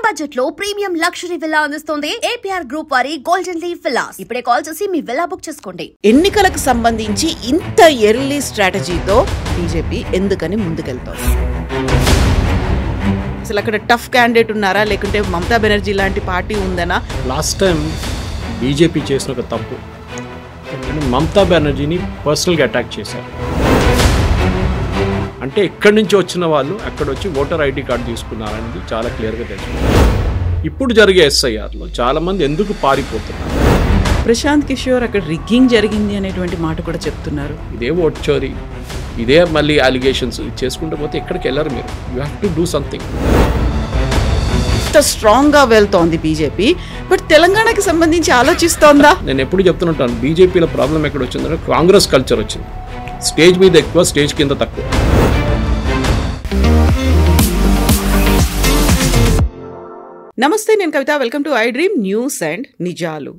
Premium budget లో premium luxury villa అందిస్తుంది APR group వారి గోల్డెన్ లీఫ్ విల్లాస్. ఇప్పుడే కాల్ చేసి మీ విల్లా బుక్ చేసుకోండి. ఎన్నికలకు సంబంధించి ఇంత ఎర్లీ స్ట్రాటజీతో బీజేపీ ఎందుకని ముందుకెళ్తోంది? అసలు అక్కడ టఫ్ క్యాండిడేట్ ఉన్నారా, లేకుంటే మమతా బెనర్జీ లాంటి పార్టీ ఉందనా? లాస్ట్ టైం బీజేపీ చేసిన ఒక తప్పు ఏంటంటే మమతా బెనర్జీని పర్సనల్గా అటాక్ చేశారు. అంటే ఎక్కడి నుంచి వచ్చిన వాళ్ళు అక్కడ వచ్చి ఓటర్ ఐడి కార్డు తీసుకున్నారనేది చాలా క్లియర్గా తెలుసు. ఇప్పుడు జరిగే ఎస్ఐఆర్లో చాలామంది ఎందుకు పారిపోతున్నారు? ప్రశాంత్ కిషోర్ అక్కడ రిగ్గింగ్ జరిగింది అనేటువంటి మాట కూడా చెప్తున్నారు. ఇదే ఓట్ చోరీ, ఇదే మళ్ళీ అలిగేషన్స్ చేసుకుంటూ పోతే ఎక్కడికి వెళ్ళరు మీరు. You have to do something. ఇంత స్ట్రాంగ్గా వెళ్తోంది బీజేపీ, బట్ తెలంగాణకి సంబంధించి ఆలోచిస్తోందా? నేను ఎప్పుడు చెప్తుంటాను, బీజేపీలో ప్రాబ్లం ఎక్కడ వచ్చిందంటే కాంగ్రెస్ కల్చర్ వచ్చింది. స్టేజ్ మీద ఎక్కువ, స్టేజ్ కింద తక్కువ. నమస్తే, నేను Kavitha. Welcome to I dream news and నిజాలు.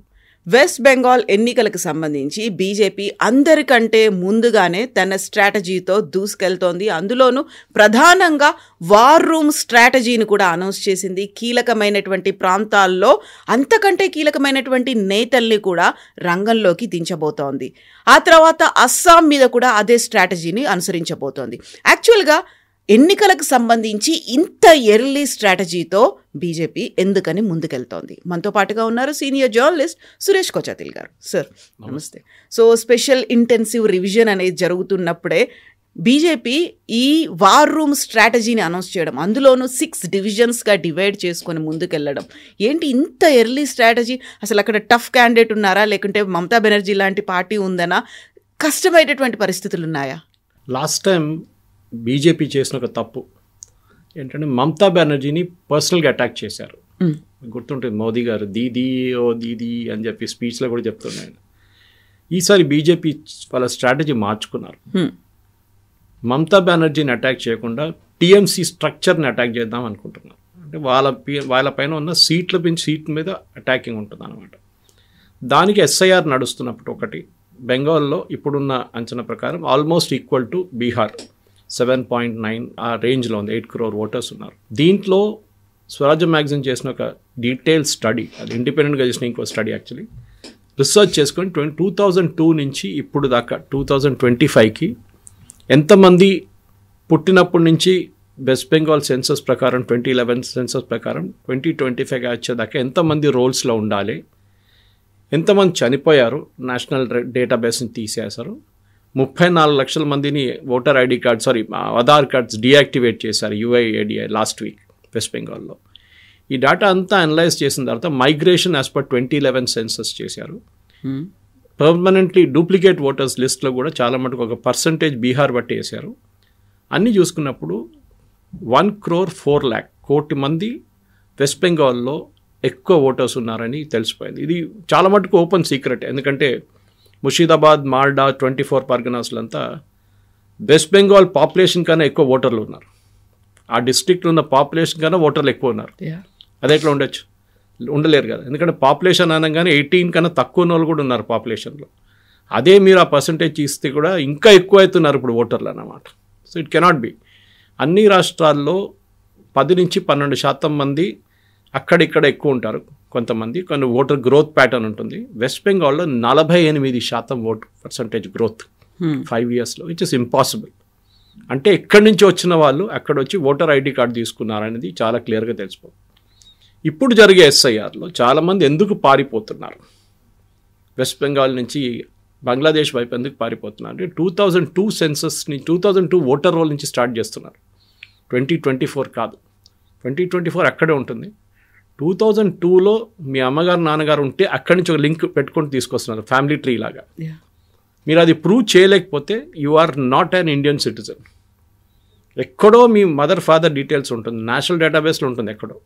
వెస్ట్ బెంగాల్ ఎన్నికలకు సంబంధించి బీజేపీ అందరికంటే ముందుగానే తన స్ట్రాటజీతో దూసుకెళ్తోంది. అందులోనూ ప్రధానంగా వార్ రూమ్ స్ట్రాటజీని కూడా అనౌన్స్ చేసింది. కీలకమైనటువంటి ప్రాంతాల్లో అంతకంటే కీలకమైనటువంటి నేతల్ని కూడా రంగంలోకి దించబోతోంది. ఆ తర్వాత అస్సాం మీద కూడా అదే స్ట్రాటజీని అనుసరించబోతోంది. యాక్చువల్గా ఎన్నికలకు సంబంధించి ఇంత ఎర్లీ స్ట్రాటజీతో బీజేపీ ఎందుకని ముందుకెళ్తోంది? మనతో పాటుగా ఉన్నారు సీనియర్ జర్నలిస్ట్ సురేష్ కొచాతిల్ గారు. సార్ నమస్తే. సో స్పెషల్ ఇంటెన్సివ్ రివిజన్ అనేది జరుగుతున్నప్పుడే బీజేపీ ఈ వార్ రూమ్ స్ట్రాటజీని అనౌన్స్ చేయడం, అందులోనూ 6 డివిజన్స్గా డివైడ్ చేసుకొని ముందుకెళ్ళడం, ఏంటి ఇంత ఎర్లీ స్ట్రాటజీ? అసలు అక్కడ టఫ్ క్యాండిడేట్ ఉన్నారా, లేకుంటే మమతా బెనర్జీ లాంటి పార్టీ ఉందనా? కష్టమైనటువంటి పరిస్థితులు ఉన్నాయా? లాస్ట్ టైం బీజేపీ చేసిన ఒక తప్పు ఏంటంటే మమతా బెనర్జీని పర్సనల్గా అటాక్ చేశారు. గుర్తుంటుంది, మోదీ గారు దీదీ ఓ దీదీ అని చెప్పి స్పీచ్లో కూడా చెప్తున్నాను. ఈసారి బీజేపీ వాళ్ళ స్ట్రాటజీ మార్చుకున్నారు. మమతా బెనర్జీని అటాక్ చేయకుండా టీఎంసీ స్ట్రక్చర్ని అటాక్ చేద్దాం అనుకుంటున్నారు. అంటే వాళ్ళ పైన ఉన్న సీట్ మీద అటాకింగ్ ఉంటుంది అన్నమాట. దానికి ఎస్ఐఆర్ నడుస్తున్నప్పుడు ఒకటి బెంగాల్లో ఇప్పుడున్న అంచనా ప్రకారం ఆల్మోస్ట్ ఈక్వల్ టు బీహార్ 7.9 ఆ రేంజ్లో ఉంది. 8 crore ఓటర్స్ ఉన్నారు. దీంట్లో స్వరాజ్య మ్యాగజైన్ చేసిన ఒక డీటెయిల్ స్టడీ, అది ఇండిపెండెంట్గా చేసిన ఇంకో స్టడీ యాక్చువల్లీ రీసెర్చ్ చేసుకొని 2002 నుంచి ఇప్పుడు దాకా 2025కి ఎంతమంది పుట్టినప్పటి నుంచి వెస్ట్ బెంగాల్ సెన్సస్ ప్రకారం 2011 సెన్సస్ ప్రకారం 2025 వచ్చేదాకా ఎంతమంది రోల్స్లో ఉండాలి, ఎంతమంది చనిపోయారు, నేషనల్ డేటాబేస్ని తీసేశారు, 34 లక్షల మందిని voter ID card Aadhaar cards deactivate చేశారు యూఐఏడిఐ లాస్ట్ వీక్ వెస్ట్ బెంగాల్లో. ఈ డేటా అంతా అనలైజ్ చేసిన తర్వాత మైగ్రేషన్ యాజ్ పర్ 2011 సెన్సస్ చేశారు. పర్మనెంట్లీ డూప్లికేట్ ఓటర్స్ లిస్ట్లో కూడా చాలా మటుకు ఒక పర్సంటేజ్ బీహార్ బట్టి వేశారు. అన్నీ చూసుకున్నప్పుడు 1.4 కోటి మంది వెస్ట్ బెంగాల్లో ఎక్కువ ఓటర్స్ ఉన్నారని తెలిసిపోయింది. ఇది చాలా మటుకు ఓపెన్ సీక్రెట్. ఎందుకంటే ముషీదాబాద్, మాల్డా, 24 పర్గనాస్లంతా వెస్ట్ బెంగాల్ పాపులేషన్ కన్నా ఎక్కువ ఓటర్లు ఉన్నారు. ఆ డిస్ట్రిక్ట్లో ఉన్న పాపులేషన్ కన్నా ఓటర్లు ఎక్కువ ఉన్నారు. అదే ఎట్లా ఉండొచ్చు? ఉండలేరు కదా. ఎందుకంటే పాపులేషన్ అనగానే 18 కన్నా తక్కువ ఉన్న వాళ్ళు కూడా ఉన్నారు పాపులేషన్లో. అదే మీరు ఆ పర్సంటేజ్ ఇస్తే కూడా ఇంకా ఎక్కువ అవుతున్నారు ఇప్పుడు ఓటర్లు అన్నమాట. So it cannot be. అన్ని రాష్ట్రాల్లో 10 నుంచి 12% మంది అక్కడిక్కడ ఎక్కువ ఉంటారు. కొన్ని ఓటర్ గ్రోత్ ప్యాటర్న్ ఉంటుంది. వెస్ట్ బెంగాల్లో 48% ఓట్ పర్సంటేజ్ గ్రోత్ 5 yearsలో, విచ్ ఇస్ ఇంపాసిబుల్. అంటే ఎక్కడి నుంచి వచ్చిన వాళ్ళు అక్కడ వచ్చి ఓటర్ ఐడి కార్డు తీసుకున్నారనేది చాలా క్లియర్గా తెలిసిపోతుంది. ఇప్పుడు జరిగే ఎస్ఐఆర్లో చాలామంది ఎందుకు పారిపోతున్నారు, వెస్ట్ బెంగాల్ నుంచి బంగ్లాదేశ్ వైపు ఎందుకు పారిపోతున్నారు అంటే 2002 సెన్సస్ని 2002 ఓటర్ రోల్ నుంచి స్టార్ట్ చేస్తున్నారు. 2024 కాదు, 2024 అక్కడే ఉంటుంది. 2002లో మీ అమ్మగారు నాన్నగారు ఉంటే అక్కడి నుంచి ఒక లింక్ పెట్టుకొని తీసుకొస్తున్నారు, ఫ్యామిలీ ట్రీ లాగా. మీరు అది ప్రూవ్ చేయలేకపోతే you are not an Indian citizen. ఎక్కడో మీ మదర్ ఫాదర్ డీటెయిల్స్ ఉంటుంది, నేషనల్ డేటాబేస్లో ఉంటుంది ఎక్కడో.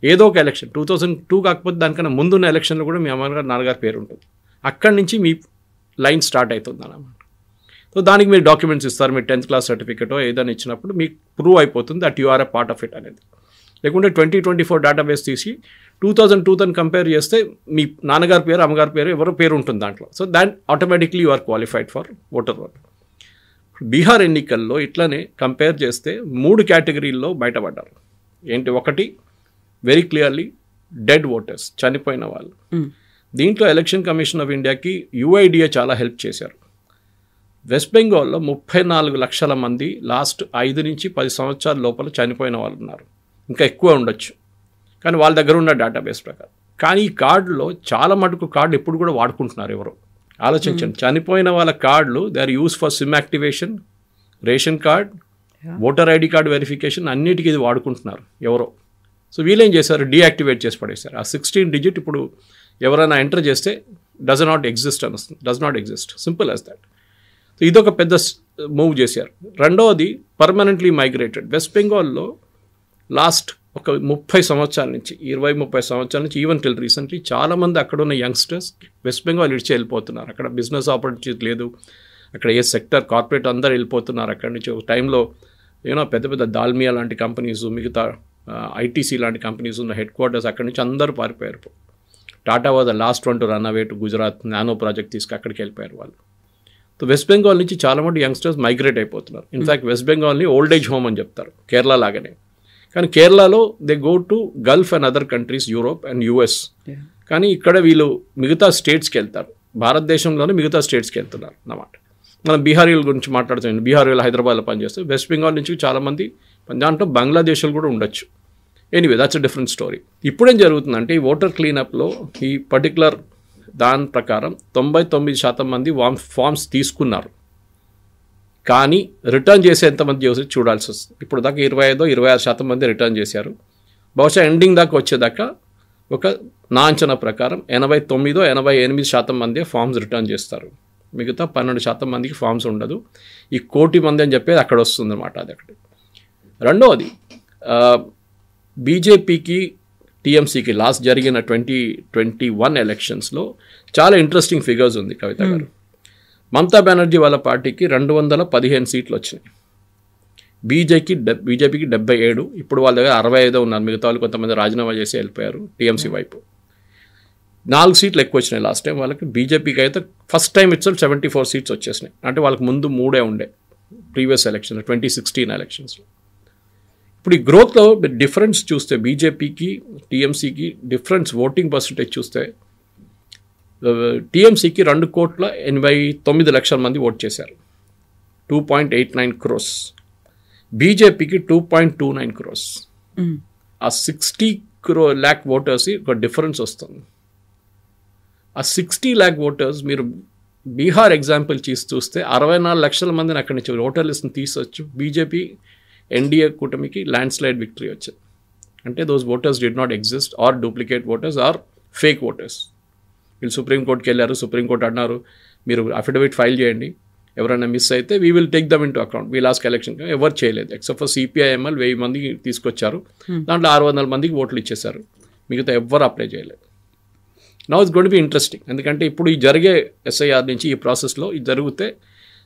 ఏదో ఒక ఎలక్షన్ 2002 కాకపోతే దానికన్నా ముందున్న ఎలక్షన్లో కూడా మీ అమ్మగారు నాన్నగారు పేరు ఉంటుంది. అక్కడి నుంచి మీ లైన్ స్టార్ట్ అవుతుంది అన్నమాట. సో దానికి మీరు డాక్యుమెంట్స్ ఇస్తారు, మీ 10th క్లాస్ సర్టిఫికేటో ఏదైనా ఇచ్చినప్పుడు మీకు ప్రూవ్ అయిపోతుంది that you are a part of it అనేది. లేకుంటే 2024 డేటాబేస్ తీసి 2002తో కంపేర్ చేస్తే మీ నాన్నగారి పేరు, అమ్మగారి పేరు, ఎవరో పేరు ఉంటుంది దాంట్లో. So that automatically you are qualified for voter roll. Bihar ఎన్నికల్లో ఇట్లానే కంపేర్ చేస్తే 3 కేటగిరీల్లో బయటపడ్డారు. ఏంటి? ఒకటి వెరీ క్లియర్లీ డెడ్ ఓటర్స్, చనిపోయిన వాళ్ళు. దీంట్లో ఎలక్షన్ కమిషన్ ఆఫ్ ఇండియాకి యుఐడిఏ చాలా హెల్ప్ చేశారు. వెస్ట్ బెంగాల్లో 34 లక్షల మంది లాస్ట్ 5 నుంచి 10 సంవత్సరాల లోపల చనిపోయిన వాళ్ళు ఉన్నారు. ఇంకా ఎక్కువ ఉండొచ్చు, కానీ వాళ్ళ దగ్గర ఉన్న డేటాబేస్ ప్రకారం. కానీ ఈ కార్డులో చాలా మటుకు కార్డు ఇప్పుడు కూడా వాడుకుంటున్నారు ఎవరో. ఆలోచించండి, చనిపోయిన వాళ్ళ కార్డులు they are use for SIM activation, ration card, voter ID card verification, అన్నిటికీ ఇది వాడుకుంటున్నారు ఎవరో. సో వీళ్ళేం చేశారు, డీయాక్టివేట్ చేసి పడేశారు. ఆ 16 డిజిట్ ఇప్పుడు ఎవరైనా ఎంటర్ చేస్తే does not exist, simple as that. So ఇదొక పెద్ద మూవ్ చేశారు. రెండవది పర్మనెంట్లీ మైగ్రేటెడ్. వెస్ట్ బెంగాల్లో లాస్ట్ ఒక 30 సంవత్సరాల నుంచి 20-30 సంవత్సరాల నుంచి ఈవెన్ టిల్ రీసెంట్లీ చాలామంది అక్కడ ఉన్న యంగ్స్టర్స్ వెస్ట్ బెంగాల్ ఇడిచి వెళ్ళిపోతున్నారు. అక్కడ బిజినెస్ ఆపర్చునిటీ లేదు, అక్కడ ఏ సెక్టర్ కార్పొరేట్ అందరూ వెళ్ళిపోతున్నారు అక్కడి నుంచి. ఒక టైంలో పెద్ద పెద్ద దాల్మియా లాంటి కంపెనీస్, మిగతా ఐటీసీ లాంటి కంపెనీస్ ఉన్న హెడ్ క్వార్టర్స్ అక్కడి నుంచి అందరూ పారిపోయారు. Tata was the last one to run away to Gujarat, nano project తీసుకు అక్కడికి వెళ్ళిపోయారు వాళ్ళు. సో వెస్ట్ బెంగాల్ నుంచి చాలా మంది యంగ్స్టర్స్ మైగ్రేట్ అయిపోతున్నారు. ఇన్ఫ్యాక్ట్ వెస్ట్ బెంగాల్ని ఓల్డ్ ఏజ్ హోమ్ అని చెప్తారు, కేరళ లాగానే. కానీ కేరళలో they go to Gulf and other countries, Europe and US. కానీ ఇక్కడ వీళ్ళు మిగతా స్టేట్స్కి వెళ్తారు, భారతదేశంలోనే మిగతా స్టేట్స్కి వెళ్తున్నారు అన్నమాట. మనం బీహారీల గురించి మాట్లాడుతున్నాం, బీహారీలు హైదరాబాద్లో పనిచేస్తే వెస్ట్ బెంగాల్ నుంచి చాలామంది, దాంట్లో బంగ్లాదేశ్లు కూడా ఉండొచ్చు. Anyway that's a different story. ఇప్పుడేం జరుగుతుందంటే ఈ ఓటర్ క్లీనప్లో ఈ పర్టికులర్ దాని ప్రకారం 99% మంది ఫామ్స్ తీసుకున్నారు, కానీ రిటర్న్ చేసే ఎంతమంది చూడాల్సి వస్తుంది. ఇప్పుడు దాకా 25-26% మంది రిటర్న్ చేశారు. బహుశా ఎండింగ్ దాకా వచ్చేదాకా ఒక నా అంచనా ప్రకారం 89-88% మంది ఫామ్స్ రిటర్న్ చేస్తారు. మిగతా 12% మందికి ఫామ్స్ ఉండదు. ఈ 1 కోటి మంది అని చెప్పేది అక్కడ వస్తుంది అన్నమాట. అది అక్కడ. రెండవది బీజేపీకి టీఎంసీకి లాస్ట్ జరిగిన 2021 ఎలక్షన్స్లో చాలా ఇంట్రెస్టింగ్ ఫిగర్స్ ఉంది కవిత గారు. మమతా బెనర్జీ వాళ్ళ పార్టీకి 215 సీట్లు వచ్చినాయి, బీజేపీకి 77. ఇప్పుడు వాళ్ళ దగ్గర 65 ఉన్నారు, మిగతా వాళ్ళు కొంతమంది రాజీనామా చేసి వెళ్ళిపోయారు టీఎంసీ వైపు. 4 సీట్లు ఎక్కువ వచ్చినాయి లాస్ట్ టైం వాళ్ళకి. బీజేపీకి అయితే ఫస్ట్ టైం ఇట్సెల్ఫ్ 74 సీట్స్ వచ్చేసినాయి. అంటే వాళ్ళకి ముందు 3 ఉండే ప్రీవియస్ ఎలక్షన్ 2016 ఎలక్షన్స్లో. ఇప్పుడు ఈ గ్రోత్లో డిఫరెన్స్ చూస్తే బీజేపీకి టీఎంసీకి డిఫరెన్స్ ఓటింగ్ పర్సంటేజ్ చూస్తే టీఎంసీకి 2,89,00,000 మంది ఓట్ చేశారు, 2.89 crores. బీజేపీకి 2.29 crores. ఆ 60 lakh ఓటర్స్ ఒక డిఫరెన్స్ వస్తుంది. ఆ 60 lakh ఓటర్స్ మీరు బీహార్ ఎగ్జాంపుల్ చూస్తే 64 లక్షల మందిని అక్కడి నుంచి ఓటర్ లిస్ట్ని తీసొచ్చు. బీజేపీ ఎన్డీఏ కూటమికి ల్యాండ్ స్లైడ్ విక్టరీ వచ్చింది. అంటే those voters did not exist, or duplicate voters, or fake voters. వీళ్ళు సుప్రీంకోర్టుకి వెళ్ళారు, సుప్రీంకోర్టు అన్నారు మీరు అఫిడవిట్ ఫైల్ చేయండి, ఎవరైనా మిస్ అయితే we will take them into account. We last election ఎవరు చేయలేదు ఎక్సెప్ట్ ఫర్ సిపిఐఎంఎల్ 1000 మందికి తీసుకొచ్చారు, దాంట్లో 600 మందికి ఓట్లు ఇచ్చేశారు, మిగతా ఎవ్వరు అప్లై చేయలేదు. Now it's going to be interesting, ఎందుకంటే ఇప్పుడు ఈ జరిగే ఎస్ఐఆర్ నుంచి ఈ ప్రాసెస్లో ఇది జరిగితే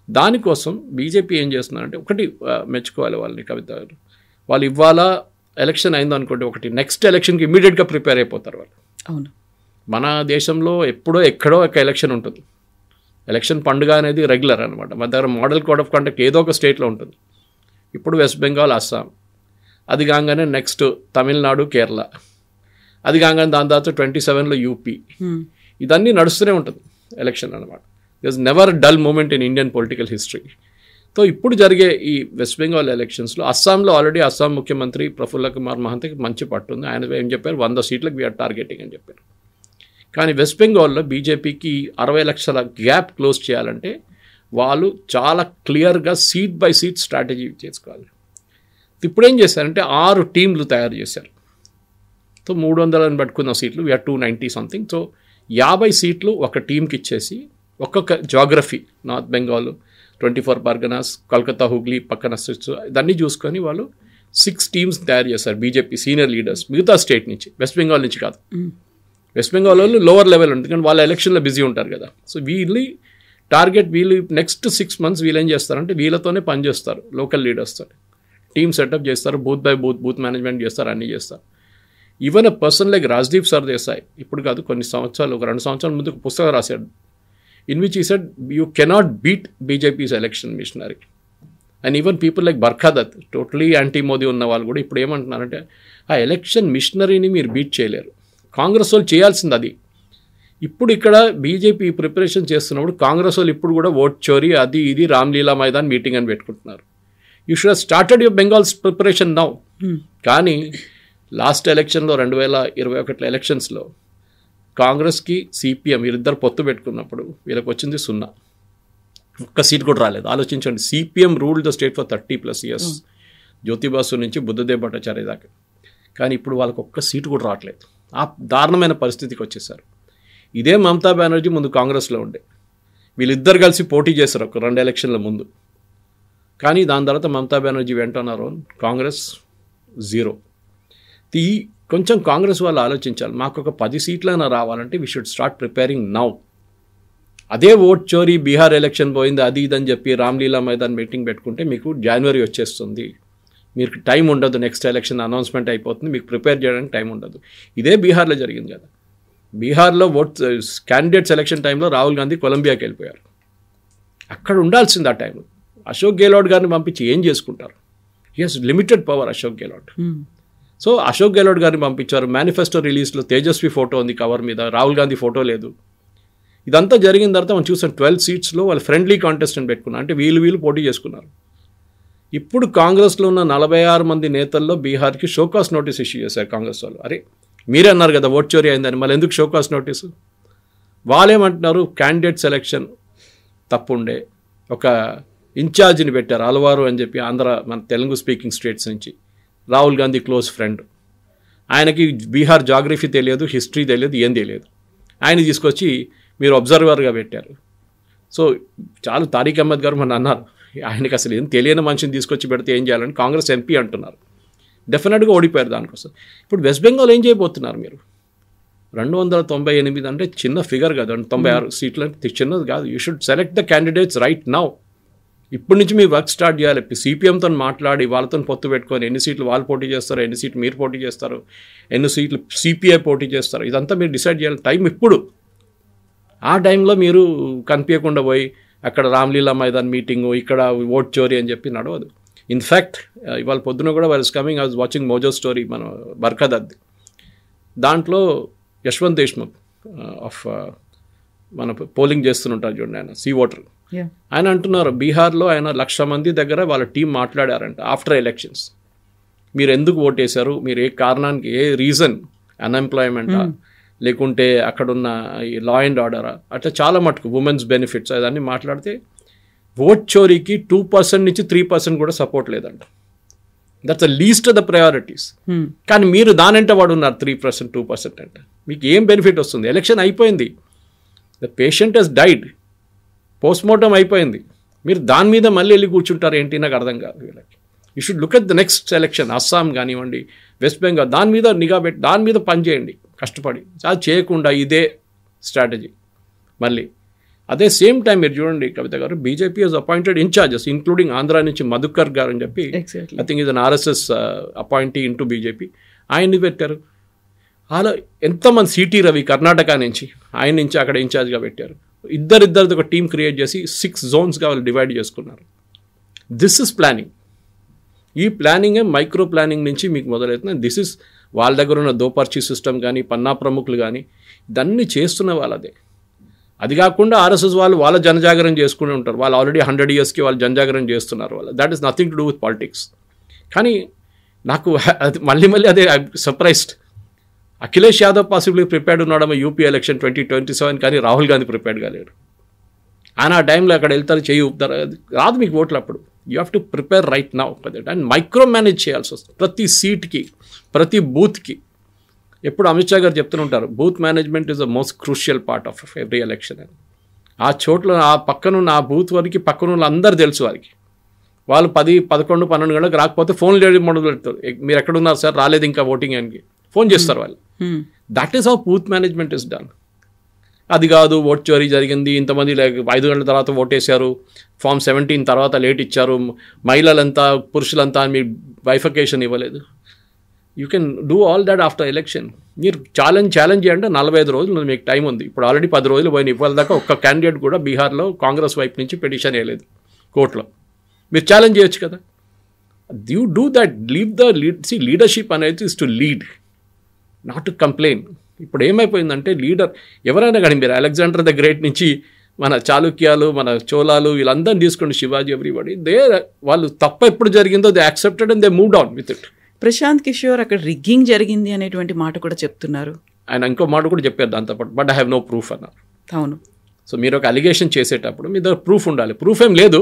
దానికోసం బీజేపీ ఏం చేస్తున్నారంటే ఒకటి మెచ్చుకోవాలి వాళ్ళని కవిత గారు. వాళ్ళు ఇవాళ ఎలక్షన్ అయిందో అనుకోండి, ఒకటి నెక్స్ట్ ఎలక్షన్కి ఇమీడియట్గా ప్రిపేర్ అయిపోతారు వాళ్ళు. అవును, మన దేశంలో ఎక్కడో ఒక ఎలక్షన్ ఉంటుంది. ఎలక్షన్ పండుగ అనేది రెగ్యులర్ అనమాట. మన దగ్గర మోడల్ కోడ్ ఆఫ్ కండక్ట్ ఏదో ఒక స్టేట్లో ఉంటుంది. ఇప్పుడు వెస్ట్ బెంగాల్, అస్సాం, అది కాగానే నెక్స్ట్ తమిళనాడు, కేరళ, అది కాగానే దాని తర్వాత 27లో యూపీ. ఇదన్నీ నడుస్తూనే ఉంటుంది ఎలక్షన్ అనమాట. This never dull moment in Indian political history. So ఇప్పుడు జరిగే ఈ వెస్ట్ బెంగాల్ ఎలక్షన్స్లో అస్సాంలో ఆల్రెడీ అస్సాం ముఖ్యమంత్రి ప్రఫుల్ల కుమార్ మహంతకి మంచి పట్టుంది. ఆయన ఏం చెప్పారు, 100 సీట్లకు వీఆర్ టార్గెటింగ్ అని చెప్పారు. కానీ వెస్ట్ బెంగాల్లో బీజేపీకి 60 లక్షల గ్యాప్ క్లోజ్ చేయాలంటే వాళ్ళు చాలా క్లియర్గా సీట్ బై సీట్ స్ట్రాటజీ చేసుకోవాలి. ఇప్పుడు ఏం చేశారంటే 6 టీంలు తయారు చేశారు. సో 300 పట్టుకున్న సీట్లు, వీఆర్ 290 సంథింగ్. సో 50 సీట్లు ఒక టీంకి ఇచ్చేసి ఒక్కొక్క జాగ్రఫీ, నార్త్ బెంగాల్, 24 పర్గనాస్, కలకత్తా, హుగ్లీ పక్కన స్టేట్స్, ఇదన్నీ చూసుకొని వాళ్ళు 6 టీమ్స్ తయారు చేశారు బీజేపీ సీనియర్ లీడర్స్ మిగతా స్టేట్ నుంచి, వెస్ట్ బెంగాల్ నుంచి కాదు. వెస్ట్ బెంగాల్ వాళ్ళు లోవర్ లెవెల్ ఉంటుంది కానీ వాళ్ళ ఎలక్షన్లో బిజీ ఉంటారు కదా. సో వీళ్ళు నెక్స్ట్ 6 months వీళ్ళు ఏం చేస్తారంటే వీళ్ళతోనే పనిచేస్తారు, లోకల్ లీడర్స్తో టీమ్ సెటప్ చేస్తారు, బూత్ బై బూత్ మేనేజ్మెంట్ చేస్తారు, అన్నీ చేస్తారు. Even a person like Rajdeep Sardesai ఇప్పుడు కాదు కొన్ని సంవత్సరాలు, ఒక 2 సంవత్సరాల ముందు ఒక పుస్తకం రాశాడు, ఇన్ విచ్ ఈ said you cannot beat BJP's election machinery. And even people like Barkha Dutt totally anti Modi ఉన్న వాళ్ళు కూడా ఇప్పుడు ఏమంటున్నారంటే ఆ ఎలక్షన్ మిషనరీని మీరు బీట్ చేయలేరు. కాంగ్రెస్ వాళ్ళు చేయాల్సింది అది. ఇప్పుడు ఇక్కడ బీజేపీ ప్రిపరేషన్ చేస్తున్నప్పుడు కాంగ్రెస్ వాళ్ళు ఇప్పుడు కూడా ఓట్ చోరీ అది ఇది రామ్లీలా మైదాన్ మీటింగ్ అని పెట్టుకుంటున్నారు. You should have started your Bengals preparation now. కానీ లాస్ట్ ఎలక్షన్లో 2021 ఎలక్షన్స్లో కాంగ్రెస్కి సిపిఎం వీరిద్దరు పొత్తు పెట్టుకున్నప్పుడు వీళ్ళకి వచ్చింది 0. ఒక్క సీట్ కూడా రాలేదు. ఆలోచించండి, CPM ruled the state for 30+ years, Jyoti Basu నుంచి బుద్ధదేవ్ భట్టాచార్య దాకా. కానీ ఇప్పుడు వాళ్ళకి ఒక్క సీటు కూడా రావట్లేదు. ఆ దారుణమైన పరిస్థితికి వచ్చేసారు. ఇదే మమతా బెనర్జీ ముందు కాంగ్రెస్లో ఉండే. వీళ్ళిద్దరు కలిసి పోటీ చేశారు ఒక 2 ఎలక్షన్ల ముందు. కానీ దాని తర్వాత మమతా బెనర్జీ వెంటన్నారు, కాంగ్రెస్ 0. కొంచెం కాంగ్రెస్ వాళ్ళు ఆలోచించాలి, మాకు ఒక 10 సీట్లైనా రావాలంటే we should start preparing now. అదే ఓట్ చోరీ బీహార్ ఎలక్షన్ పోయింది అది ఇదని చెప్పి రామ్లీలా మైదాన్ మీటింగ్ పెట్టుకుంటే మీకు జనవరి వచ్చేస్తుంది, మీకు టైం ఉండదు, నెక్స్ట్ ఎలక్షన్ అనౌన్స్మెంట్ అయిపోతుంది, మీకు ప్రిపేర్ చేయడానికి టైం ఉండదు. ఇదే బీహార్లో జరిగింది కదా. బీహార్లో క్యాండిడేట్ సెలక్షన్ టైంలో రాహుల్ గాంధీ కొలంబియాకి వెళ్ళిపోయారు. అక్కడ ఉండాల్సింది ఆ టైంలో. అశోక్ గెహ్లోట్ గారిని పంపించి ఏం చేసుకుంటారు? He has limited power Ashok Gehlot. So Ashok Gehlot గారిని పంపించారు. మేనిఫెస్టో రిలీజ్లో తేజస్వి ఫోటో ఉంది కవర్ మీద, రాహుల్ గాంధీ ఫోటో లేదు. ఇదంతా జరిగిన తర్వాత మనం చూసాం 12 సీట్స్లో వాళ్ళు ఫ్రెండ్లీ కాంటెస్టెంట్ పెట్టుకున్నారు. అంటే వీళ్ళు పోటీ చేసుకున్నారు. ఇప్పుడు కాంగ్రెస్లో ఉన్న 46 మంది నేతల్లో బీహార్కి షోకాస్ నోటీస్ ఇష్యూ చేశారు కాంగ్రెస్ వాళ్ళు. అరే మీరే అన్నారు కదా ఓట్ చోరీ అయిందని, మళ్ళీ ఎందుకు షోకాస్ నోటీసు? వాళ్ళేమంటున్నారు, క్యాండిడేట్ సెలెక్షన్ తప్పుండే, ఒక ఇన్ఛార్జిని పెట్టారు అలవారు అని చెప్పి, మన తెలుగు స్పీకింగ్ స్టేట్స్ నుంచి, రాహుల్ గాంధీ క్లోజ్ ఫ్రెండ్. ఆయనకి బీహార్ జాగ్రఫీ తెలియదు, హిస్టరీ తెలియదు, ఏం తెలియదు. ఆయన తీసుకొచ్చి మీరు అబ్జర్వర్గా పెట్టారు. సో చాలు, తారిక్ అహ్మద్ గారు మన అన్నారు, ఆయనకి అసలు ఏం తెలియని మనిషిని తీసుకొచ్చి పెడితే ఏం చేయాలని కాంగ్రెస్ ఎంపీ అంటున్నారు. డెఫినెట్గా ఓడిపోయారు దానికోసం. ఇప్పుడు వెస్ట్ బెంగాల్ ఏం చేయబోతున్నారు మీరు? 298 అంటే చిన్న ఫిగర్ కదా, 96 సీట్లు అంటే చిన్నది కాదు. You should select the candidates right now. ఇప్పటి నుంచి మీ వర్క్ స్టార్ట్ చేయాలి. సిపిఎంతో మాట్లాడి వాళ్ళతో పొత్తు పెట్టుకొని ఎన్ని సీట్లు వాళ్ళు పోటీ చేస్తారు, ఎన్ని సీట్లు మీరు పోటీ చేస్తారు, ఎన్ని సీట్లు సిపిఐ పోటీ చేస్తారు, ఇదంతా మీరు డిసైడ్ చేయాలి. టైం ఇప్పుడు. ఆ టైంలో మీరు కనిపించకుండా పోయి అక్కడ రామ్లీలా మైదాన్ మీటింగు, ఇక్కడ ఓట్ చోరీ అని చెప్పి నడవదు. ఇన్ఫ్యాక్ట్ ఇవాళ పొద్దున కూడా was coming, I was watching Mojo story, మన బర్ఖాదత్. దాంట్లో యశ్వంత్ దేశ్ముఖ్ ఆఫ్ మన పోలింగ్ చేస్తుంటారు చూడండి, ఆయన సీ ఓటర్, ఆయన అంటున్నారు బీహార్లో ఆయన 1,00,000 మంది దగ్గర వాళ్ళ టీం మాట్లాడారంట ఆఫ్టర్ ఎలక్షన్స్. మీరు ఎందుకు ఓటేశారు, మీరు ఏ కారణానికి, ఏ రీజన్, అన్ఎంప్లాయ్మెంటా లేకుంటే అక్కడున్న ఈ లా అండ్ ఆర్డరా, అట్లా చాలా మటుకు ఉమెన్స్ బెనిఫిట్స్ అదన్నీ మాట్లాడితే ఓట్ చోరీకి 2% నుంచి 3% కూడా సపోర్ట్ లేదంట. That's the least of the priorities. కానీ మీరు దానంటే వాడు ఉన్నారు 3%, 2% అంటే మీకు ఏం బెనిఫిట్ వస్తుంది? ఎలక్షన్ అయిపోయింది, the patient has died, postmortem అయిపోయింది, మీరు దాని మీద మళ్ళీ వెళ్ళి కూర్చుంటారు ఏంటి? నాకు అర్థం కాదు వీళ్ళకి. You should look at the next election, Assam కానివ్వండి, వెస్ట్ బెంగాల్, దాని మీద నిఘా పెట్టి దాని మీద పనిచేయండి కష్టపడి. అది చేయకుండా ఇదే స్ట్రాటజీ మళ్ళీ. అదే సేమ్ టైం మీరు చూడండి కవిత గారు, BJP has appointed incharges including Andhra నుంచి మధుకర్ గారు అని చెప్పి, ఐ థింక్ ఇది ఆర్ఎస్ఎస్ అపాయింటీ ఇంటూ బీజేపీ, ఆయన్ని పెట్టారు. అలా ఎంతమంది, సిటీ రవి కర్ణాటక నుంచి, ఆయన నుంచి అక్కడ ఇన్ఛార్జ్గా పెట్టారు. ఇద్దరిది ఒక టీం క్రియేట్ చేసి 6 జోన్స్గా వాళ్ళు డివైడ్ చేసుకున్నారు. This is planning. ఈ ప్లానింగే మైక్రో ప్లానింగ్ నుంచి మీకు మొదలవుతుంది. దిస్ ఇస్ వాళ్ళ దగ్గర ఉన్న దోపర్చి సిస్టమ్ కానీ, పన్నా ప్రముఖులు కానీ, ఇదన్నీ చేస్తున్న వాళ్ళదే. అది కాకుండా ఆర్ఎస్ఎస్ వాళ్ళు వాళ్ళ జనజాగరణ చేసుకుని ఉంటారు. వాళ్ళు ఆల్రెడీ 100 yearsకి వాళ్ళు జనజాగరణ చేస్తున్నారు. వాళ్ళు that is nothing to do with politics. కానీ నాకు అది మళ్ళీ అదే surprised. Akhilesh Yadav possibly prepared ఉన్నాడేమో యూపీ ఎలక్షన్ 2027, కానీ రాహుల్ గాంధీ ప్రిపేర్డ్ కాలేడు. ఆయన ఆ టైంలో అక్కడ వెళ్తారు, చేయి ఊపుతారు, రాదు మీకు ఓట్లు అప్పుడు. You have to prepare right now. And micro manage చేయాల్సి వస్తుంది ప్రతి సీట్కి, ప్రతి బూత్కి. ఎప్పుడు అమిత్ షా గారు చెప్తుంటారు, booth management is the most crucial part of every election అని. ఆ చోట్ల ఆ పక్కనున్న ఆ బూత్ వరకు పక్కనున్న అందరు తెలుసు వారికి. వాళ్ళు 10, 11, 12 గంటలకు రాకపోతే ఫోన్ చేయడం మొదలు పెడతారు, మీరు ఎక్కడున్నారు సార్, రాలేదు ఇంకా ఓటింగ్ అని ఫోన్ చేస్తారు వాళ్ళు. That is how booth management is done. అది కాదు, ఓట్ చోరీ జరిగింది, ఇంతమంది 5 గంటల తర్వాత ఓటేశారు, ఫామ్ 17 తర్వాత లేట్ ఇచ్చారు, మహిళలంతా పురుషులంతా మీరు బైఫికేషన్ ఇవ్వలేదు. You can do all that after election. మీరు ఛాలెంజ్ చేయంటే 45 రోజులు మీకు టైం ఉంది. ఇప్పుడు ఆల్రెడీ 10 రోజులు పోయిన. ఇవాళ దాకా ఒక్క క్యాండిడేట్ కూడా బీహార్లో కాంగ్రెస్ వైపు నుంచి పిటిషన్ వేయలేదు కోర్టులో. మీరు ఛాలెంజ్ చేయొచ్చు కదా. యూ డూ దట్, లీడర్షిప్ అనేది is to lead, not to complain. ఇప్పుడు ఏమైపోయిందంటే లీడర్ ఎవరైనా కానీ మీరు అలెగ్జాండర్ ద గ్రేట్ నుంచి మన చాళుక్యాలు, మన చోళాలు, వీళ్ళందరినీ తీసుకోండి, శివాజీ, ఎవ్రీబడి, వాళ్ళు తప్ప ఎప్పుడు జరిగిందో they accepted and they moved on with it. Prashant Kishor అక్కడ రిగ్గింగ్ జరిగింది అనేటువంటి మాట కూడా చెప్తున్నారు. ఆయన ఇంకో మాట కూడా చెప్పారు దాంతోపాటు, but I have no proof అన్నారు. అవును. సో మీరు ఒక అలిగేషన్ చేసేటప్పుడు మీ దగ్గర ప్రూఫ్ ఉండాలి. ప్రూఫ్ ఏం లేదు,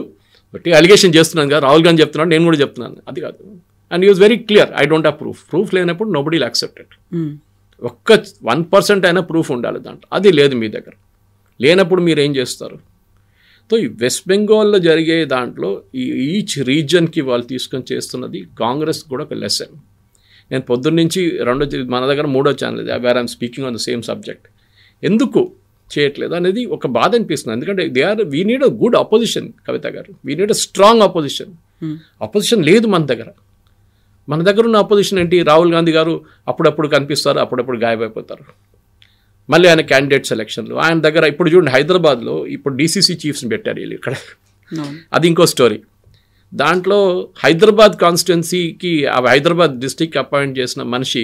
బట్ అలిగేషన్ చేస్తున్నాను కదా, రాహుల్ గాంధీ చెప్తున్నాను, నేను కూడా చెప్తున్నాను, అది కాదు. And he was very clear, I don't have proof. Proof లేనప్పుడు నోబడీ విల్ యాక్సెప్ట్ ఇట్. ఒక్క 1% అయినా ప్రూఫ్ ఉండాలి దాంట్లో, అది లేదు మీ దగ్గర. లేనప్పుడు మీరు ఏం చేస్తారు? సో ఈ వెస్ట్ బెంగాల్లో జరిగే దాంట్లో ఈచ్ రీజన్కి వాళ్ళు తీసుకొని చేస్తున్నది కాంగ్రెస్ కూడా ఒక లెసన్. నేను పొద్దున్నుంచి మన దగ్గర 3వ ఛానల్ ఇది, where I'm speaking on the same subject. ఎందుకు చేయట్లేదు అనేది ఒక బాధ అనిపిస్తుంది. ఎందుకంటే we need a good opposition Kavitha garu, we need a strong opposition. Opposition లేదు మన దగ్గర. మన దగ్గర ఉన్న అపోజిషన్ ఏంటి? రాహుల్ గాంధీ గారు అప్పుడప్పుడు కనిపిస్తారు, అప్పుడప్పుడు గాయమైపోతారు. మళ్ళీ ఆయన క్యాండిడేట్ సెలక్షన్లు ఆయన దగ్గర. ఇప్పుడు చూడండి హైదరాబాద్లో ఇప్పుడు డీసీసీ చీఫ్స్ని పెట్టారు వీళ్ళు ఇక్కడ, అది ఇంకో స్టోరీ. దాంట్లో హైదరాబాద్ కాన్స్టిట్యున్సీకి హైదరాబాద్ డిస్ట్రిక్ట్ అపాయింట్ చేసిన మనిషి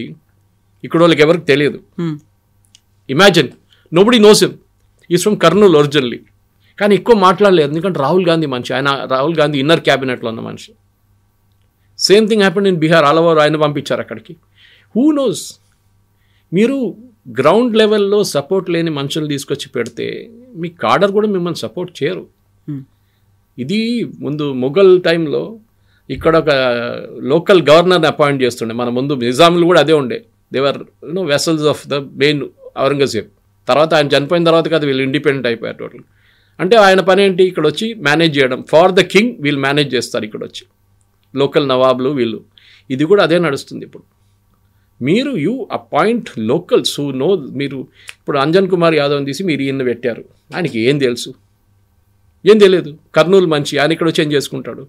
ఇక్కడ వాళ్ళకి ఎవరికి తెలియదు. Imagine, nobody knows him, is from Kurnool originally. కానీ ఎక్కువ మాట్లాడలేదు, ఎందుకంటే రాహుల్ గాంధీ మనిషి, ఆయన రాహుల్ గాంధీ ఇన్నర్ క్యాబినెట్లో ఉన్న మనిషి. Same thing happened in Bihar, all over ఆయన పంపించారు అక్కడికి. Who knows? మీరు గ్రౌండ్ లెవెల్లో సపోర్ట్ లేని మనుషులు తీసుకొచ్చి పెడితే మీ కాడర్ కూడా మిమ్మల్ని సపోర్ట్ చేయరు. ఇది ముందు మొఘల్ టైంలో ఇక్కడ ఒక లోకల్ గవర్నర్ని అపాయింట్ చేస్తుండే. మన ముందు నిజాములు కూడా అదే ఉండే, they were vassals of the main Aurangzeb. తర్వాత ఆయన చనిపోయిన తర్వాత కదా వీళ్ళు ఇండిపెండెంట్ అయిపోయారు టోటల్. అంటే ఆయన పని ఏంటి? ఇక్కడ వచ్చి మేనేజ్ చేయడం, ఫార్ ద కింగ్ వీళ్ళు మేనేజ్ చేస్తారు ఇక్కడ వచ్చి, లోకల్ నవాబ్లు వీళ్ళు. ఇది కూడా అదే నడుస్తుంది ఇప్పుడు. మీరు you appoint locals who know. మీరు ఇప్పుడు అంజన్ కుమార్ యాదవ్ని తీసి మీరు ఈయన పెట్టారు, ఆయనకి ఏం తెలుసు? ఏం తెలియదు. కర్నూలు మంచి, ఆయన ఇక్కడ వచ్చి ఏం చేసుకుంటాడు?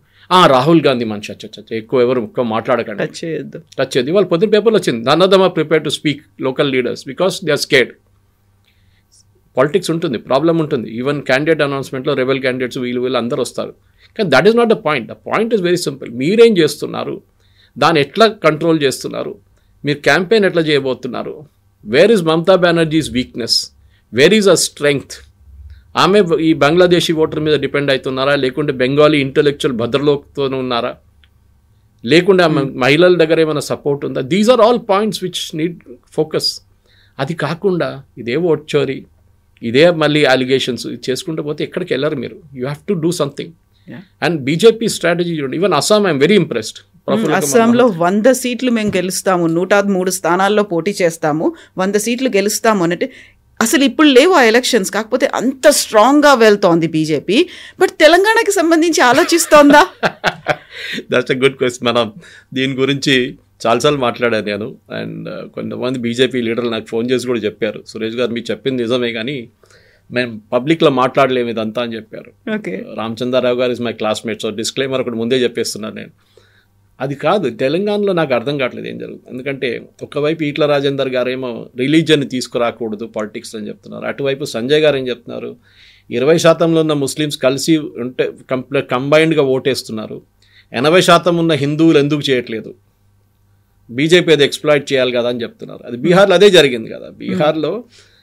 రాహుల్ గాంధీ మంచి, అచ్చచ్చ ఎక్కువ మాట్లాడకండి, టచ్ చేయదు. వాళ్ళు పొద్దున్న పేపర్లో వచ్చింది, none of them are prepare to speak local leaders because they are scared. Politics ఉంటుంది, ప్రాబ్లం ఉంటుంది. ఈవెన్ క్యాండిడేట్ అనౌన్స్మెంట్లో రెబెల్ క్యాండిడేట్స్ వీళ్ళు అందరూ వస్తారు. కానీ that is not the point. The point is very simple. మీరేం చేస్తున్నారు, దాన్ని ఎట్లా కంట్రోల్ చేస్తున్నారు, మీరు క్యాంపెయిన్ ఎట్లా చేయబోతున్నారు, where is Mamata Banerjee's weakness, where is a strength. ఆమె ఈ బంగ్లాదేశీ ఓటర్ మీద డిపెండ్ అవుతున్నారా, లేకుంటే బెంగాలీ ఇంటెలెక్చువల్ భద్రలోతో ఉన్నారా, లేకుంటే మహిళల దగ్గర ఏమైనా సపోర్ట్ ఉందా? These are all points which need focus. అది కాకుండా ఇదే ఓట్ చోరీ, ఇదే మళ్ళీ అలిగేషన్స్ చేసుకుంటూ పోతే ఎక్కడికి వెళ్ళరు మీరు. You have to do something. And BJP strategy చూడండి. Even Assam I'm very impressed. అస్సాంలో 100 సీట్లు మేము గెలుస్తాము, 103 స్థానాల్లో పోటీ చేస్తాము, 100 సీట్లు గెలుస్తాము అన్నట్టు. అసలు ఇప్పుడు లేవు ఆ ఎలక్షన్స్, కాకపోతే అంత స్ట్రాంగ్గా వెళ్తోంది బీజేపీ. బట్ తెలంగాణకి సంబంధించి ఆలోచిస్తోందా? That's a good question. మనం దీని గురించి చాలాసార్లు మాట్లాడాను నేను. అండ్ కొంతమంది బీజేపీ లీడర్లు నాకు ఫోన్ చేసి కూడా చెప్పారు, సురేష్ గారు మీరు చెప్పింది నిజమే కానీ మేము పబ్లిక్లో మాట్లాడలేము ఇదంతా అని చెప్పారు. రామచంద్రరావు గారు is my classmate, so disclaimer ఒకటి ముందే చెప్పేస్తున్నాను నేను. అది కాదు, తెలంగాణలో నాకు అర్థం కావట్లేదు ఏం జరుగుతుంది. ఎందుకంటే ఒకవైపు ఈట్ల రాజేందర్ గారు ఏమో రిలీజియన్ని తీసుకురాకూడదు పాలిటిక్స్ అని చెప్తున్నారు, అటువైపు సంజయ్ గారు ఏం చెప్తున్నారు 20% ఉన్న ముస్లిమ్స్ కలిసి ఉంటే కంబైన్డ్గా ఓటేస్తున్నారు, 80% ఉన్న హిందువులు ఎందుకు చేయట్లేదు, బీజేపీ అది ఎక్స్ప్లాయిట్ చేయాలి కదా అని చెప్తున్నారు. అది బీహార్లో అదే జరిగింది కదా. బీహార్లో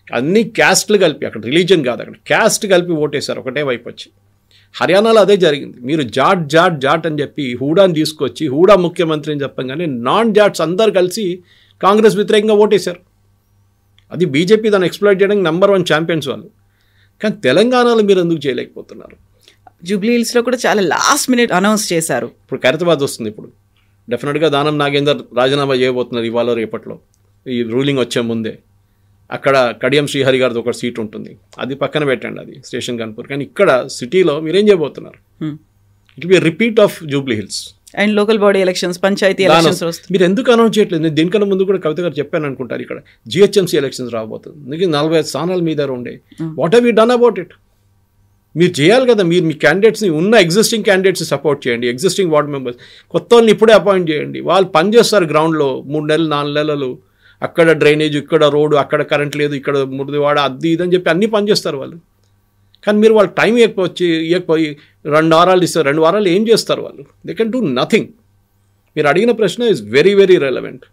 అన్ని క్యాస్ట్లు కలిపి, అక్కడ రిలీజియన్ కాదు, అక్కడ క్యాస్ట్ కలిపి ఓటేశారు ఒకటే వైపు వచ్చి. హర్యానాలో అదే జరిగింది. మీరు జాట్ అని చెప్పి హూడాని తీసుకొచ్చి హూడా ముఖ్యమంత్రి అని చెప్పగానే నాన్ జాట్స్ అందరు కలిసి కాంగ్రెస్ వ్యతిరేకంగా ఓటేశారు. అది బీజేపీ దాన్ని ఎక్స్ప్లాయిట్ చేయడానికి #1 ఛాంపియన్స్ వాళ్ళు. కానీ తెలంగాణలో మీరు ఎందుకు చేయలేకపోతున్నారు? జూబ్లీ హిల్స్లో కూడా చాలా లాస్ట్ మినిట్ అనౌన్స్ చేశారు. ఇప్పుడు ఖైరతాబాద్ వస్తుంది. ఇప్పుడు డెఫినెట్గా దానం నాగేందర్ రాజీనామా చేయబోతున్నారు ఇవాళ రేపట్లో, ఈ రూలింగ్ వచ్చే ముందే. అక్కడ కడియం శ్రీహరి గారిది ఒక సీట్ ఉంటుంది, అది పక్కన పెట్టండి, అది స్టేషన్ కాన్పూర్. కానీ ఇక్కడ సిటీలో మీరేం చేయబోతున్నారు? It be repeat of Jubilee Hills. And local body elections, panchayat elections మీరు ఎందుకు అనౌన్స్ చేయట్లేదు? నేను దీనికన్నా ముందు కూడా కవిత గారు చెప్పాను అనుకుంటారు, ఇక్కడ జిహెచ్ఎంసీ ఎలక్షన్స్ రాబోతుంది, మీకు 45 స్థానాలు మీ దగ్గర ఉండే. What have you done about it? మీరు చేయాలి కదా. మీరు మీ క్యాండిడేట్స్ని, ఉన్న ఎగ్జిస్టింగ్ క్యాండిడేట్స్ని సపోర్ట్ చేయండి, ఎగ్జిస్టింగ్ వార్డ్ మెంబర్స్, కొత్త వాళ్ళని ఇప్పుడే అపాయింట్ చేయండి. వాళ్ళు పనిచేస్తారు గ్రౌండ్లో 3 నెలలు 4 నెలలు. అక్కడ డ్రైనేజ్, ఇక్కడ రోడ్డు, అక్కడ కరెంట్ లేదు, ఇక్కడ మురిదివాడ, అది ఇదని చెప్పి అన్నీ పనిచేస్తారు వాళ్ళు. కానీ మీరు వాళ్ళు టైం ఇవ్వకపోయి 2 వారాలు ఇస్తారు. 2 వారాలు ఏం చేస్తారు వాళ్ళు? They can do nothing. మీరు అడిగిన ప్రశ్న ఈజ్ వెరీ వెరీ రెలవెంట్.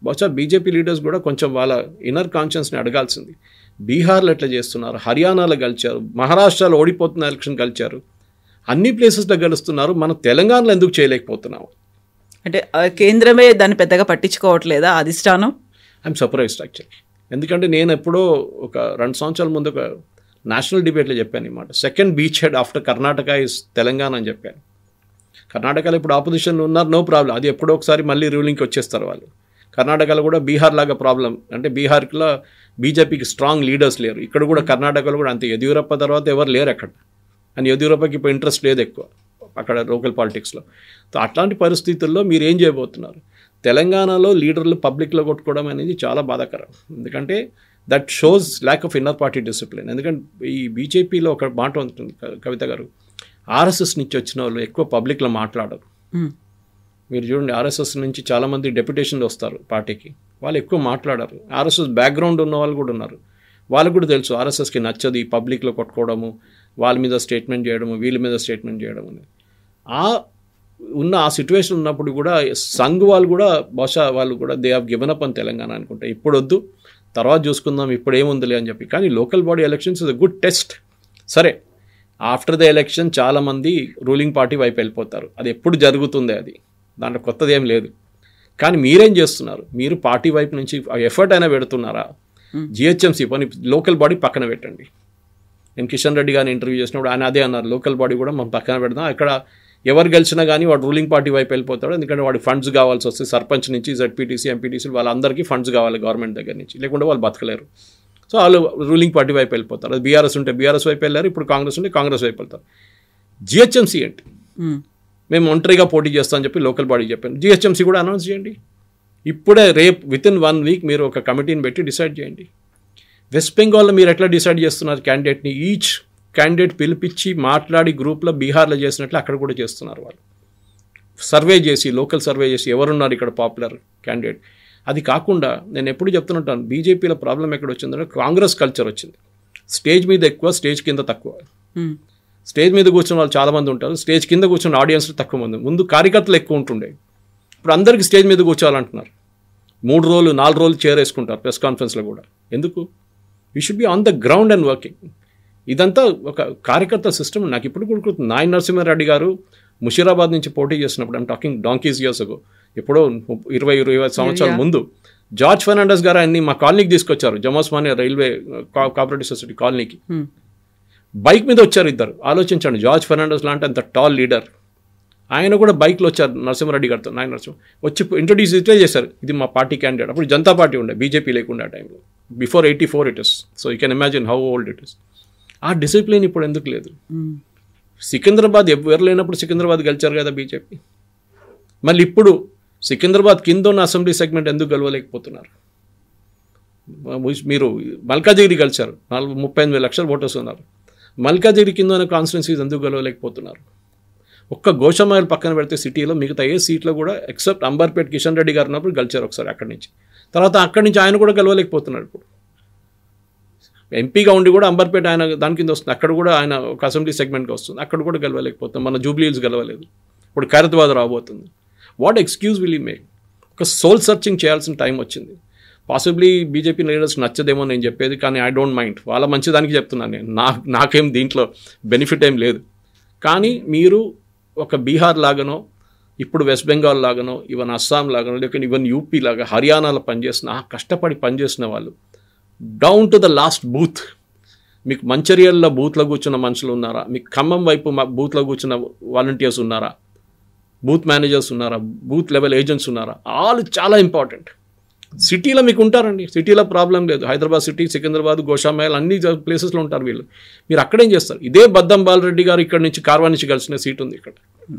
బహుశా బీజేపీ లీడర్స్ కూడా కొంచెం వాళ్ళ ఇన్నర్ కాన్షియన్స్ని అడగాల్సింది. బీహార్లో ఎట్లా చేస్తున్నారు, హర్యానాలో గెలిచారు, మహారాష్ట్రలో ఓడిపోతున్న ఎలక్షన్ గెలిచారు, అన్ని ప్లేసెస్లో గెలుస్తున్నారు, మనం తెలంగాణలో ఎందుకు చేయలేకపోతున్నాము? అంటే కేంద్రమే దాన్ని పెద్దగా పట్టించుకోవట్లేదా అధిష్టానం? I'm surprised actually. ఎందుకంటే నేను ఎప్పుడో ఒక 2 సంవత్సరాల ముందు ఒక నేషనల్ డిబేట్లో చెప్పాను అనమాట. Second beach head after Karnataka is Telangana అని చెప్పాను. కర్ణాటకలో ఇప్పుడు ఆపోజిషన్లో ఉన్నారు, నో ప్రాబ్లం, అది ఎప్పుడో ఒకసారి మళ్ళీ రూలింగ్కి వచ్చేస్తారు వాళ్ళు. కర్ణాటకలో కూడా బీహార్ లాగా ప్రాబ్లం, అంటే బీహార్లో బీజేపీకి స్ట్రాంగ్ లీడర్స్ లేరు. ఇక్కడ కూడా కర్ణాటకలో కూడా అంతే. యడ్యూరప్ప తర్వాత ఎవరు లేరు అక్కడ, అని యడ్యూరప్పకి ఇప్పుడు ఇంట్రెస్ట్ లేదు ఎక్కువ అక్కడ లోకల్ పాలిటిక్స్లో. సో అట్లాంటి పరిస్థితుల్లో మీరు ఏం చేయబోతున్నారు? తెలంగాణలో లీడర్లు పబ్లిక్లో కొట్టుకోవడం అనేది చాలా బాధాకరం. ఎందుకంటే that shows lack of inner party discipline. ఎందుకంటే ఈ బీజేపీలో ఒక మాట ఉంటుంది కవిత గారు, ఆర్ఎస్ఎస్ నుంచి వచ్చిన వాళ్ళు ఎక్కువ పబ్లిక్లో మాట్లాడరు. మీరు చూడండి, ఆర్ఎస్ఎస్ నుంచి చాలామంది డెప్యుటేషన్లు వస్తారు పార్టీకి, వాళ్ళు ఎక్కువ మాట్లాడారు. ఆర్ఎస్ఎస్ బ్యాక్గ్రౌండ్ ఉన్న వాళ్ళు కూడా ఉన్నారు, వాళ్ళకు కూడా తెలుసు ఆర్ఎస్ఎస్కి నచ్చదు ఈ పబ్లిక్లో కొట్టుకోవడము, వాళ్ళ మీద స్టేట్మెంట్ చేయడము, వీళ్ళ మీద స్టేట్మెంట్ చేయడం అని. ఆ సిచ్యువేషన్ ఉన్నప్పుడు కూడా సంఘ్ వాళ్ళు కూడా బహుశా వాళ్ళు కూడా దే హ్యావ్ గివెన్ అప్ అని తెలంగాణ అనుకుంటా. ఇప్పుడు వద్దు, తర్వాత చూసుకుందాం, ఇప్పుడు ఏముందిలే అని చెప్పి. కానీ local body elections is a good test. సరే, ఆఫ్టర్ ద ఎలక్షన్ చాలామంది రూలింగ్ పార్టీ వైపు వెళ్ళిపోతారు, అది ఎప్పుడు జరుగుతుంది, అది దాంట్లో కొత్తది ఏం లేదు. కానీ మీరేం చేస్తున్నారు? మీరు పార్టీ వైపు నుంచి ఎఫర్ట్ అయినా పెడుతున్నారా? జిహెచ్ఎంసీ పని లోకల్ బాడీ పక్కన పెట్టండి. నేను కిషన్ రెడ్డి గారిని ఇంటర్వ్యూ చేసినప్పుడు ఆయన అదే అన్నారు, లోకల్ బాడీ కూడా మనం పక్కన పెడదాం, అక్కడ ఎవరు గెలిచినా కానీ వాడు రూలింగ్ పార్టీ వైపు వెళ్ళిపోతాడు. ఎందుకంటే వాడికి ఫండ్స్ కావాల్సి వస్తే సర్పంచ్ నుంచి జెడ్పీటీసీ ఎంపీటీసీ వాళ్ళందరికీ ఫండ్స్ కావాలి గవర్నమెంట్ దగ్గర నుంచి, లేకుంటే వాళ్ళు బతకలేరు. సో వాళ్ళు రూలింగ్ పార్టీ వైపు వెళ్ళిపోతారు. అది బీఆర్ఎస్ ఉంటే బీఆర్ఎస్ వైపు వెళ్ళారు, ఇప్పుడు కాంగ్రెస్ ఉంటే కాంగ్రెస్ వైపు వెళ్తారు. జిహెచ్ఎంసీ ఏంటి? మేము ఒంటరిగా పోటీ చేస్తామని చెప్పి లోకల్ బాడీ చెప్పాను. జిహెచ్ఎంసీ కూడా అనౌన్స్ చేయండి ఇప్పుడే, రేపు వితిన్ 1 వీక్ మీరు ఒక కమిటీని పెట్టి డిసైడ్ చేయండి. వెస్ట్ బెంగాల్లో మీరు ఎట్లా డిసైడ్ చేస్తున్నారు క్యాండిడేట్ని? ఈచ్ క్యాండిడేట్ పిలిపించి మాట్లాడి గ్రూప్లో బీహార్లో చేసినట్లు అక్కడ కూడా చేస్తున్నారు వాళ్ళు. సర్వే చేసి, లోకల్ సర్వే చేసి ఎవరున్నారు ఇక్కడ పాపులర్ క్యాండిడేట్. అది కాకుండా నేను ఎప్పుడు చెప్తున్నట్టాను, బీజేపీలో ప్రాబ్లం ఎక్కడ వచ్చిందంటే కాంగ్రెస్ కల్చర్ వచ్చింది. స్టేజ్ మీద ఎక్కువ, స్టేజ్ కింద తక్కువ. స్టేజ్ మీద కూర్చున్న వాళ్ళు చాలామంది ఉంటారు, స్టేజ్ కింద కూర్చున్న ఆడియన్స్ తక్కువ మంది. ముందు కార్యకర్తలు ఎక్కువ ఉంటుండే, ఇప్పుడు అందరికీ స్టేజ్ మీద కూర్చోవాలంటున్నారు. 3 రోజులు 4 రోజులు చైర్ వేసుకుంటారు ప్రెస్ కాన్ఫరెన్స్లో కూడా. ఎందుకు? We should be on the ground and working. ఇదంతా ఒక కార్యకర్త సిస్టమ్. నాకు ఇప్పుడు కూడా నాయన నరసింహారెడ్డి గారు ముషీరాబాద్ నుంచి పోటీ చేసినప్పుడు, I'm talking donkeys years ago, ఎప్పుడో 20-25 సంవత్సరాల ముందు, జార్జ్ ఫెర్నాండెస్ గారు ఆయన్ని మా కాలనీకి తీసుకొచ్చారు, జమాస్మానియా రైల్వే కోఆపరేటివ్ సొసైటీ కాలనీకి. బైక్ మీద వచ్చారు ఇద్దరు. ఆలోచించండి, జార్జ్ ఫెర్నాండెస్ లాంటి అంత టాల్ లీడర్, ఆయన కూడా బైక్లో వచ్చారు నరసింహారెడ్డి గారితో. నాయన నరసింహ వచ్చి ఇంట్రొడ్యూస్ ఇట్లే చేశారు, ఇది మా పార్టీ క్యాండిడేట్. అప్పుడు జనతా పార్టీ ఉండే, బీజేపీ లేకుండా ఆ టైంలో, before 84 it is. So you can imagine how old it is. ఆ డిసిప్లిన్ ఇప్పుడు ఎందుకు లేదు? సికింద్రాబాద్ ఎవరు లేనప్పుడు సికింద్రాబాద్ గెలిచారు కదా బీజేపీ. మళ్ళీ ఇప్పుడు సికింద్రాబాద్ కింద ఉన్న అసెంబ్లీ సెగ్మెంట్ ఎందుకు గెలవలేకపోతున్నారు? మీరు మల్కాజిగిరి గెలిచారు, 38,000 లక్షల ఓటర్స్ ఉన్నారు. మల్కాజిగిరి కింద ఉన్న కాన్స్టిట్యున్సీస్ ఎందుకు గెలవలేకపోతున్నారు? ఒక్క గోషామాయిల్ పక్కన పెడితే సిటీలో మిగతా ఏ సీట్లో కూడా ఎక్సెప్ట్ అంబర్పేట్ కిషన్ రెడ్డి గారు ఉన్నప్పుడు గెలిచారు ఒకసారి అక్కడి నుంచి. తర్వాత అక్కడి నుంచి ఆయన కూడా గెలవలేకపోతున్నాడు. ఇప్పుడు ఎంపీగా ఉండి కూడా అంబర్పేట ఆయన దాని కింద వస్తుంది, అక్కడ కూడా ఆయన ఒక అసెంబ్లీ సెగ్మెంట్గా వస్తుంది, అక్కడ కూడా గెలవలేకపోతుంది. మన జూబ్లీ హిల్స్ గెలవలేదు, ఇప్పుడు ఖైరతాబాద్ రాబోతుంది. What excuse will you make? ఒక సోల్ సర్చింగ్ చేయాల్సిన టైం వచ్చింది. పాసిబ్లీ బీజేపీ లీడర్స్ నచ్చదేమో నేను చెప్పేది, కానీ ఐ డోంట్ మైండ్, వాళ్ళ మంచిదానికి చెప్తున్నాను నేను. నాకేం దీంట్లో బెనిఫిట్ ఏం లేదు. కానీ మీరు ఒక బీహార్ లాగానో, ఇప్పుడు వెస్ట్ బెంగాల్ లాగానో, ఈవెన్ అస్సాం లాగానో, లేకపోతే ఈవెన్ యూపీ లాగా హర్యానాలో పనిచేసిన, కష్టపడి పనిచేసిన వాళ్ళు down to the last booth, మీకు మంచిర్యాలలో బూత్లో కూర్చున్న మనుషులు ఉన్నారా? మీకు ఖమ్మం వైపు బూత్లో కూర్చున్న వాలంటీర్స్ ఉన్నారా? బూత్ మేనేజర్స్ ఉన్నారా? బూత్ లెవెల్ ఏజెంట్స్ ఉన్నారా? ఆల్ చాలా ఇంపార్టెంట్. సిటీలో మీకు ఉంటారండి, సిటీలో ప్రాబ్లం లేదు. హైదరాబాద్ సిటీ, సికింద్రాబాద్, గోషామహల్ అన్ని ప్లేసెస్లో ఉంటారు వీళ్ళు. మీరు అక్కడేం చేస్తారు? ఇదే బద్దం బాలరెడ్డి గారు ఇక్కడ నుంచి కార్వా నుంచి కలిసిన సీట్ ఉంది ఇక్కడ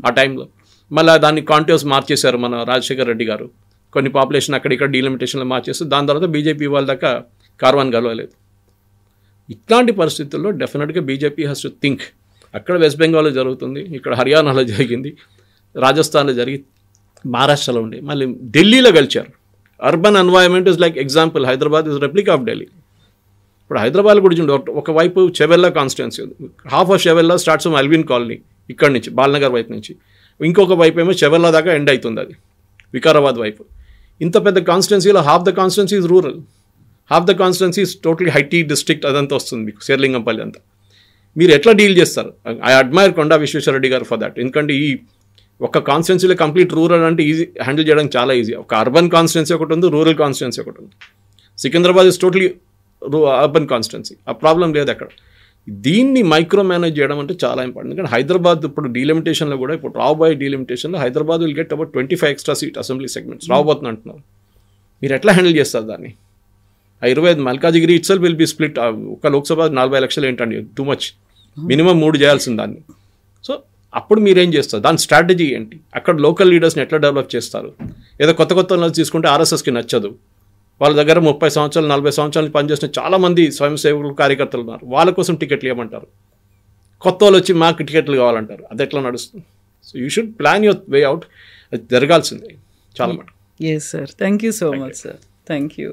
ఆ టైంలో. మళ్ళీ దాన్ని కాంటోస్ మార్చేశారు మన రాజశేఖర్ రెడ్డి గారు, కొన్ని పాపులేషన్ అక్కడ ఇక్కడ డీలిమిటేషన్లో మార్చేస్తే దాని తర్వాత బీజేపీ వాళ్ళ దాకా కార్వాన్ గెలవలేదు. ఇట్లాంటి పరిస్థితుల్లో డెఫినెట్గా బీజేపీ హ్యాస్ టు థింక్. అక్కడ వెస్ట్ బెంగాల్లో జరుగుతుంది, ఇక్కడ హర్యానాలో జరిగింది, రాజస్థాన్లో జరిగి, మహారాష్ట్రలో ఉండే, మళ్ళీ ఢిల్లీలో గెలిచారు. Urban environment is like example, Hyderabad is replica of Delhi. ఇప్పుడు హైదరాబాద్ కూడా చూడండి, ఒకవైపు చెవెల్లా కాన్స్టిట్యున్సీ ఉంది, half of Chevella starts from Alvin colony ఇక్కడ నుంచి బాలనగర్ వైపు నుంచి, ఇంకొక వైపు ఏమో చెవెల్లా దాకా ఎండ్ అవుతుంది, అది వికారాబాద్ వైపు. ఇంత పెద్ద కాన్స్టిట్యున్సీలో half the constituency is rural, half the constituency is totally high tea district, అదంతా వస్తుంది మీకు శేర్లింగంపల్లి అంతా. మీరు ఎట్లా డీల్ చేస్తారు? ఐ అడ్మైర్ కొండా విశ్వేశ్వరరెడ్డి గారు ఫర్ దాట్. ఎందుకంటే ఈ ఒక కాన్స్టిట్యున్సీలో కంప్లీట్ రూరల్ అంటే ఈజీ, హ్యాండిల్ చేయడం చాలా ఈజీ. ఒక అర్బన్ కాన్స్టిట్యున్సీ ఒకటి ఉంది, రూరల్ కాన్స్టిట్యున్సీ ఒకటి ఉంది. Secunderabad is totally urban constituency, ఆ ప్రాబ్లం లేదు అక్కడ. దీన్ని మైక్రో మేనేజ్ చేయడం అంటే చాలా ఇంపార్టెంట్. ఎందుకంటే హైదరాబాద్ ఇప్పుడు డీలిమిటేషన్లో కూడా, ఇప్పుడు రాబోయే డీలిమిటేషన్లో Hyderabad will get about 25 extra seat assembly segments రాబోతుంది అంటున్నారు. మీరు ఎట్లా హ్యాండిల్ చేస్తారు దాన్ని? ఆ 25 Malkajgiri itself will be split. ఒక లోక్సభ 40 లక్షలు ఏంటండి, టూ మచ్. మినిమం 3 చేయాల్సింది దాన్ని. సో అప్పుడు మీరేం చేస్తారు? దాని స్ట్రాటజీ ఏంటి? అక్కడ లోకల్ లీడర్స్ని ఎట్లా డెవలప్ చేస్తారు? ఏదో కొత్త కొత్త తీసుకుంటే ఆర్ఎస్ఎస్కి నచ్చదు. వాళ్ళ దగ్గర 30 సంవత్సరాలు 40 సంవత్సరాలు పనిచేసిన చాలామంది స్వయం సేవకులు కార్యకర్తలు ఉన్నారు, వాళ్ళ కోసం టికెట్లు ఇవ్వమంటారు. కొత్త వాళ్ళు వచ్చి మాకు టికెట్లు కావాలంటారు. అది ఎట్లా నడుస్తుంది? So you should plan your way out. అది జరగాల్సిందే చాలా మటుకు. Yes sir, thank you so much sir, thank you.